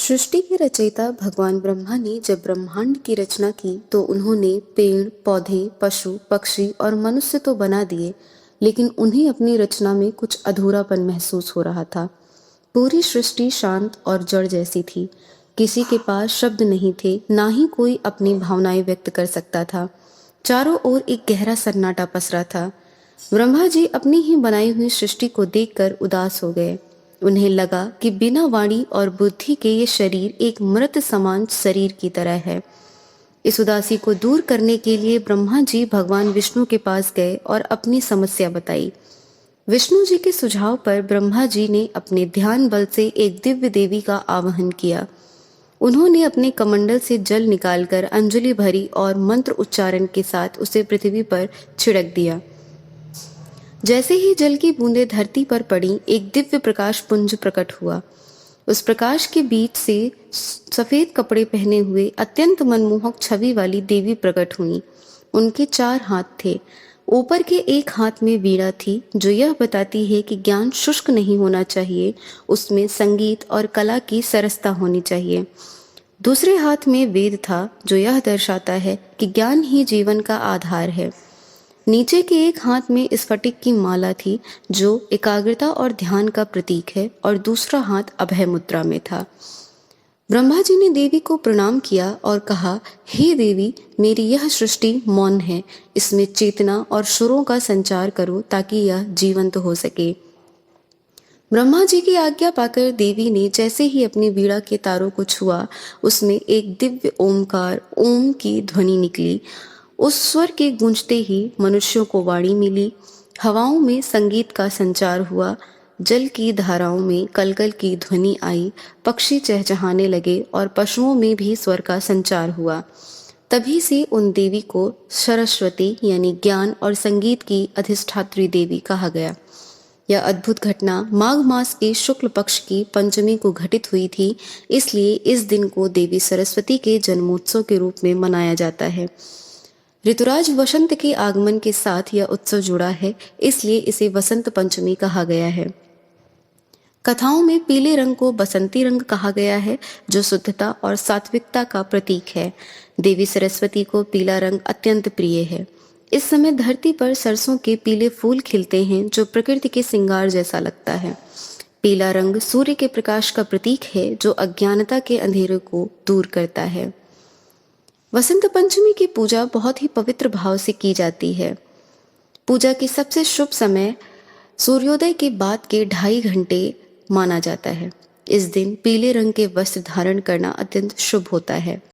सृष्टि के रचयिता भगवान ब्रह्मा ने जब ब्रह्मांड की रचना की तो उन्होंने पेड़ पौधे पशु पक्षी और मनुष्य तो बना दिए, लेकिन उन्हें अपनी रचना में कुछ अधूरापन महसूस हो रहा था। पूरी सृष्टि शांत और जड़ जैसी थी। किसी के पास शब्द नहीं थे, ना ही कोई अपनी भावनाएं व्यक्त कर सकता था। चारों ओर एक गहरा सन्नाटा पसरा था। ब्रह्मा जी अपनी ही बनाई हुई सृष्टि को देखकर उदास हो गए। उन्हें लगा कि बिना वाणी और बुद्धि के ये शरीर एक मृत समान शरीर की तरह है। इस उदासी को दूर करने के लिए ब्रह्मा जी भगवान विष्णु के पास गए और अपनी समस्या बताई। विष्णु जी के सुझाव पर ब्रह्मा जी ने अपने ध्यान बल से एक दिव्य देवी का आवाहन किया। उन्होंने अपने कमंडल से जल निकालकर अंजलि भरी और मंत्र उच्चारण के साथ उसे पृथ्वी पर छिड़क दिया। जैसे ही जल की बूंदें धरती पर पड़ी, एक दिव्य प्रकाश पुंज प्रकट हुआ। उस प्रकाश के बीच से सफेद कपड़े पहने हुए अत्यंत मनमोहक छवि वाली देवी प्रकट हुई। उनके 4 हाथ थे। ऊपर के एक हाथ में वीणा थी, जो यह बताती है कि ज्ञान शुष्क नहीं होना चाहिए, उसमें संगीत और कला की सरसता होनी चाहिए। दूसरे हाथ में वेद था, जो यह दर्शाता है कि ज्ञान ही जीवन का आधार है। नीचे के एक हाथ में स्फटिक की माला थी, जो एकाग्रता और ध्यान का प्रतीक है, और दूसरा हाथ अभय मुद्रा में था। ब्रह्मा जी ने देवी को प्रणाम किया और कहा, हे देवी, मेरी यह सृष्टि मौन है। इसमें चेतना और सुरों का संचार करो ताकि यह जीवंत हो सके। ब्रह्मा जी की आज्ञा पाकर देवी ने जैसे ही अपनी वीणा के तारों को छुआ, उसमें एक दिव्य ओमकार ओम की ध्वनि निकली। उस स्वर के गूंजते ही मनुष्यों को वाणी मिली, हवाओं में संगीत का संचार हुआ, जल की धाराओं में कलकल की ध्वनि आई, पक्षी चहचहाने लगे और पशुओं में भी स्वर का संचार हुआ। तभी से उन देवी को सरस्वती यानी ज्ञान और संगीत की अधिष्ठात्री देवी कहा गया। यह अद्भुत घटना माघ मास के शुक्ल पक्ष की पंचमी को घटित हुई थी, इसलिए इस दिन को देवी सरस्वती के जन्मोत्सव के रूप में मनाया जाता है। ऋतुराज वसंत के आगमन के साथ यह उत्सव जुड़ा है, इसलिए इसे वसंत पंचमी कहा गया है। कथाओं में पीले रंग को बसंती रंग कहा गया है, जो शुद्धता और सात्विकता का प्रतीक है। देवी सरस्वती को पीला रंग अत्यंत प्रिय है। इस समय धरती पर सरसों के पीले फूल खिलते हैं, जो प्रकृति के श्रृंगार जैसा लगता है। पीला रंग सूर्य के प्रकाश का प्रतीक है, जो अज्ञानता के अंधेरे को दूर करता है। वसंत पंचमी की पूजा बहुत ही पवित्र भाव से की जाती है। पूजा की सबसे शुभ समय सूर्योदय के बाद के 2.5 घंटे माना जाता है। इस दिन पीले रंग के वस्त्र धारण करना अत्यंत शुभ होता है।